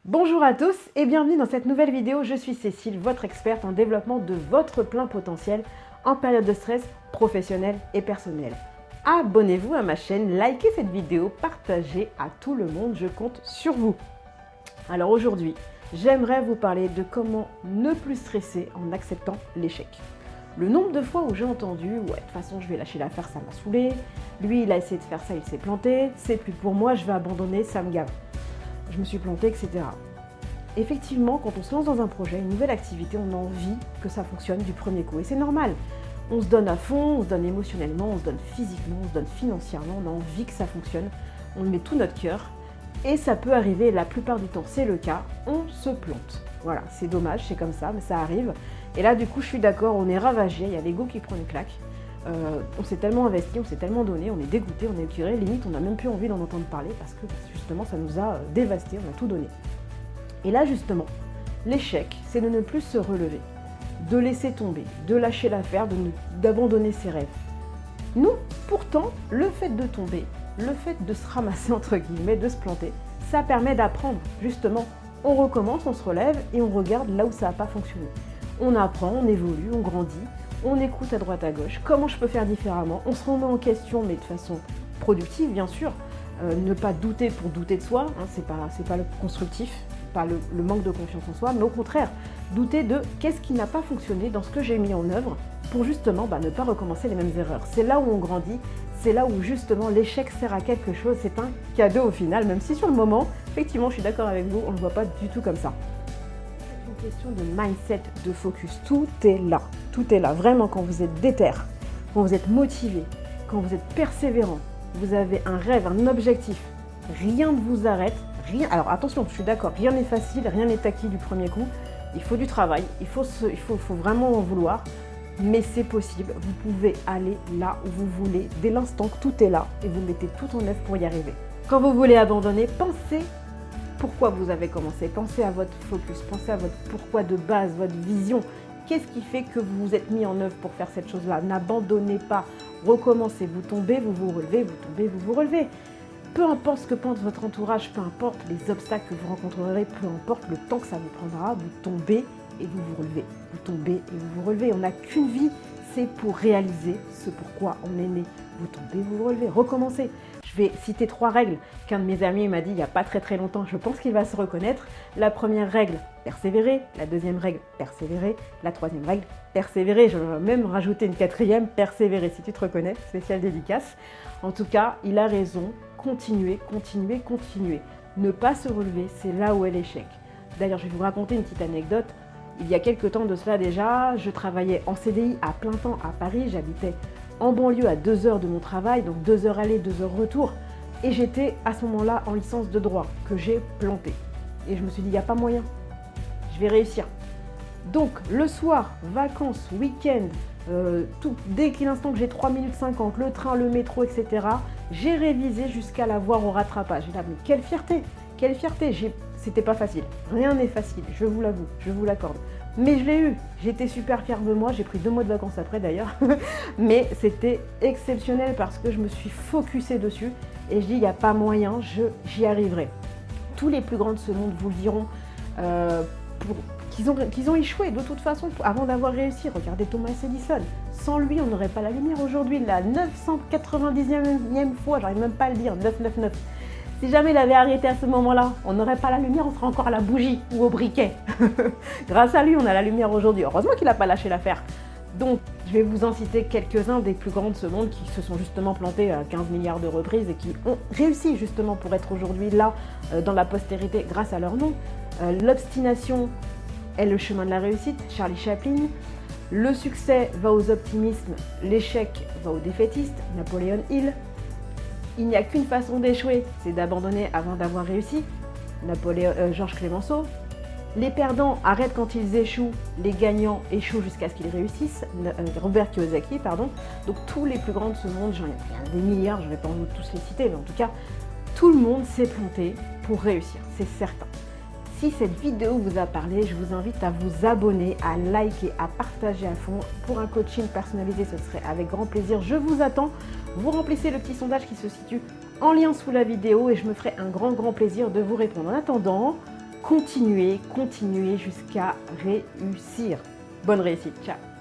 Bonjour à tous et bienvenue dans cette nouvelle vidéo. Je suis Cécile, votre experte en développement de votre plein potentiel en période de stress professionnel et personnel. Abonnez-vous à ma chaîne, likez cette vidéo, partagez à tout le monde, je compte sur vous. Alors aujourd'hui, j'aimerais vous parler de comment ne plus stresser en acceptant l'échec. Le nombre de fois où j'ai entendu « ouais, de toute façon je vais lâcher l'affaire, ça m'a saoulé, lui il a essayé de faire ça, il s'est planté, c'est plus pour moi, je vais abandonner, ça me gave. » Je me suis plantée, etc. Effectivement, quand on se lance dans un projet, une nouvelle activité, on a envie que ça fonctionne du premier coup. Et c'est normal. On se donne à fond, on se donne émotionnellement, on se donne physiquement, on se donne financièrement, on a envie que ça fonctionne. On met tout notre cœur. Et ça peut arriver, la plupart du temps c'est le cas, on se plante. Voilà, c'est dommage, c'est comme ça, mais ça arrive. Et là, du coup, je suis d'accord, on est ravagé, il y a l'ego qui prend une claque. On s'est tellement investi, on s'est tellement donné, on est dégoûté, on est écœuré, limite on n'a même plus envie d'en entendre parler parce que justement ça nous a dévasté, on a tout donné. Et là justement, l'échec, c'est de ne plus se relever, de laisser tomber, de lâcher l'affaire, d'abandonner ses rêves. Nous, pourtant, le fait de tomber, le fait de se ramasser entre guillemets, de se planter, ça permet d'apprendre. Justement, on recommence, on se relève et on regarde là où ça n'a pas fonctionné. On apprend, on évolue, on grandit. On écoute à droite à gauche, comment je peux faire différemment, on se remet en question mais de façon productive bien sûr, ne pas douter pour douter de soi, hein, c'est pas le constructif, pas le manque de confiance en soi, mais au contraire, douter de qu'est-ce qui n'a pas fonctionné dans ce que j'ai mis en œuvre pour justement ne pas recommencer les mêmes erreurs. C'est là où on grandit, c'est là où justement l'échec sert à quelque chose, c'est un cadeau au final, même si sur le moment, effectivement je suis d'accord avec vous, on ne le voit pas du tout comme ça. Question de mindset, de focus, tout est là, vraiment quand vous êtes déter, quand vous êtes motivé, quand vous êtes persévérant, vous avez un rêve, un objectif, rien ne vous arrête, rien, alors attention, je suis d'accord, rien n'est facile, rien n'est acquis du premier coup, il faut du travail, il faut vraiment en vouloir, mais c'est possible, vous pouvez aller là où vous voulez, dès l'instant que tout est là, et vous mettez tout en œuvre pour y arriver. Quand vous voulez abandonner, pensez pourquoi vous avez commencé, pensez à votre focus, pensez à votre pourquoi de base, votre vision. Qu'est-ce qui fait que vous vous êtes mis en œuvre pour faire cette chose-là? N'abandonnez pas, recommencez, vous tombez, vous vous relevez, vous tombez, vous vous relevez. Peu importe ce que pense votre entourage, peu importe les obstacles que vous rencontrerez, peu importe le temps que ça vous prendra, vous tombez et vous vous relevez. Vous tombez et vous vous relevez. On n'a qu'une vie, c'est pour réaliser ce pourquoi on est né. Vous tombez, vous vous relevez, recommencez. Je vais citer 3 règles qu'un de mes amis m'a dit il n'y a pas très longtemps, je pense qu'il va se reconnaître. La première règle, persévérer. La deuxième règle, persévérer. La troisième règle, persévérer. Je vais même rajouter une quatrième, persévérer. Si tu te reconnais, spécial dédicace. En tout cas, il a raison. Continuez, continuez, continuez. Ne pas se relever, c'est là où est l'échec. D'ailleurs, je vais vous raconter une petite anecdote. Il y a quelques temps de cela déjà, je travaillais en CDI à plein temps à Paris. J'habitais en banlieue à 2 heures de mon travail, donc 2 heures aller, 2 heures retour. Et j'étais à ce moment-là en licence de droit, que j'ai planté. Et je me suis dit, il n'y a pas moyen, je vais réussir. Donc le soir, vacances, week-end, dès l'instant que j'ai 3 minutes 50, le train, le métro, etc., j'ai révisé jusqu'à l'avoir au rattrapage. Et là, mais quelle fierté, quelle fierté. C'était pas facile, rien n'est facile, je vous l'avoue, je vous l'accorde. Mais je l'ai eu, j'étais super fière de moi, j'ai pris 2 mois de vacances après d'ailleurs, mais c'était exceptionnel parce que je me suis focusée dessus et je dis il n'y a pas moyen, j'y arriverai. Tous les plus grands de ce monde vous le diront qu'ils ont échoué de toute façon avant d'avoir réussi. Regardez Thomas Edison, sans lui on n'aurait pas la lumière aujourd'hui, la 999e fois, j'arrive même pas à le dire, 999. Si jamais il avait arrêté à ce moment-là, on n'aurait pas la lumière, on serait encore à la bougie ou au briquet. Grâce à lui, on a la lumière aujourd'hui. Heureusement qu'il n'a pas lâché l'affaire. Donc, je vais vous en citer quelques-uns des plus grands de ce monde qui se sont justement plantés à 15 milliards de reprises et qui ont réussi justement pour être aujourd'hui là, dans la postérité, grâce à leur nom. L'obstination est le chemin de la réussite, Charlie Chaplin. Le succès va aux optimistes, l'échec va aux défaitistes, Napoléon Hill. Il n'y a qu'une façon d'échouer, c'est d'abandonner avant d'avoir réussi, Georges Clemenceau. Les perdants arrêtent quand ils échouent, les gagnants échouent jusqu'à ce qu'ils réussissent, Robert Kiyosaki, pardon. Donc tous les plus grands de ce monde, j'en ai des milliards, je ne vais pas vous tous les citer, mais en tout cas, tout le monde s'est planté pour réussir, c'est certain. Si cette vidéo vous a parlé, je vous invite à vous abonner, à liker, à partager à fond. Pour un coaching personnalisé, ce serait avec grand plaisir. Je vous attends. Vous remplissez le petit sondage qui se situe en lien sous la vidéo et je me ferai un grand plaisir de vous répondre. En attendant, continuez jusqu'à réussir. Bonne réussite, ciao!